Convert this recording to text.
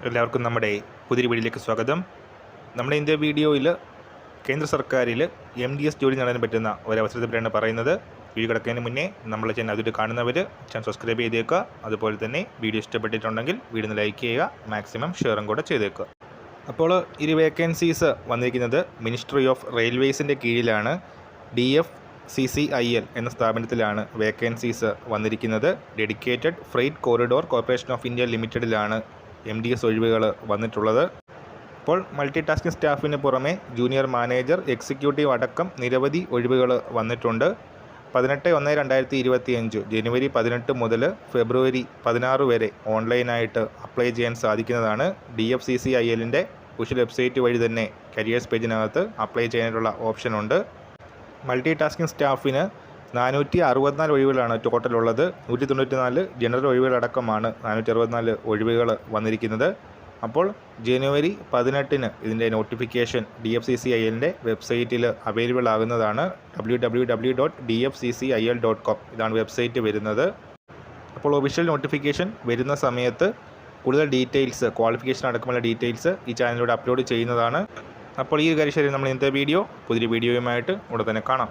എല്ലാവർക്കും നമ്മുടെ പുതിയ വീഡിയോയിലേക്ക് സ്വാഗതം. നമ്മുടെ ഇന്നത്തെ വീഡിയോയിൽ കേന്ദ്ര സർക്കാരിൽ MDS ജോലി നേടാൻ പറ്റുന്ന ഒരവസരത്തെ പറ്റിയാണ് പറയുന്നത്. വീഡിയോ കിടക്കുന്നതിന് മുന്നേ നമ്മളെ ചാനൽ അതിൽ കാണുന്നവർ ചാനൽ സബ്സ്ക്രൈബ് ചെയ്തേക്കുക. അതുപോലെ തന്നെ വീഡിയോ ഇഷ്ടപ്പെട്ടിട്ടുണ്ടെങ്കിൽ വീഡിയോ ലൈക്ക് ചെയ്യുക, മാക്സിമം ഷെയറും കൂടെ ചെയ്തേക്കുക. അപ്പോൾ ഈ വേക്കൻസീസ് വന്നിരിക്കുന്നത് മിനിസ്ട്രി ഓഫ് റെയിൽവേസിൻ്റെ കീഴിലാണ്. DFCCIL എന്ന സ്ഥാപനത്തിലാണ് വേക്കൻസീസ് വന്നിരിക്കുന്നത്. Dedicated freight corridor corporation of India ലിമിറ്റഡിലാണ് MDS ഒഴിവുകൾ വന്നിട്ടുള്ളത്. അപ്പോൾ മൾട്ടി ടാസ്കിംഗ് സ്റ്റാഫിന് പുറമെ ജൂനിയർ മാനേജർ, എക്സിക്യൂട്ടീവ് അടക്കം നിരവധി ഒഴിവുകൾ വന്നിട്ടുണ്ട്. 18/1/2025 ജനുവരി 18 മുതൽ ഫെബ്രുവരി 16 വരെ ഓൺലൈനായിട്ട് അപ്ലൈ ചെയ്യാൻ സാധിക്കുന്നതാണ്. DFCCILൻ്റെ ഒഫീഷ്യൽ വെബ്സൈറ്റ് വഴി തന്നെ കരിയേഴ്സ് പേജിനകത്ത് അപ്ലൈ ചെയ്യാനായിട്ടുള്ള ഓപ്ഷനുണ്ട്. മൾട്ടി ടാസ്കിംഗ് സ്റ്റാഫിന് 464 ഒഴിവുകളാണ് ടോട്ടൽ ഉള്ളത്. 194 ജനറൽ ഒഴിവുകളടക്കമാണ് 464 ഒഴിവുകൾ വന്നിരിക്കുന്നത്. അപ്പോൾ ജനുവരി 18 ഇതിൻ്റെ നോട്ടിഫിക്കേഷൻ DFCCILൻ്റെ വെബ്സൈറ്റിൽ അവൈലബിൾ ആകുന്നതാണ്. www.dfccil.com ഇതാണ് വെബ്സൈറ്റ് വരുന്നത്. അപ്പോൾ ഒഫീഷ്യൽ നോട്ടിഫിക്കേഷൻ വരുന്ന സമയത്ത് കൂടുതൽ ഡീറ്റെയിൽസ്, ക്വാളിഫിക്കേഷൻ അടക്കമുള്ള ഡീറ്റെയിൽസ് ഈ ചാനലിലൂടെ അപ്ലോഡ് ചെയ്യുന്നതാണ്. അപ്പോൾ ഈ കാര്യം നമ്മൾ ഇന്നത്തെ പുതിയൊരു വീഡിയോയുമായിട്ട് ഉടൻ തന്നെ കാണാം.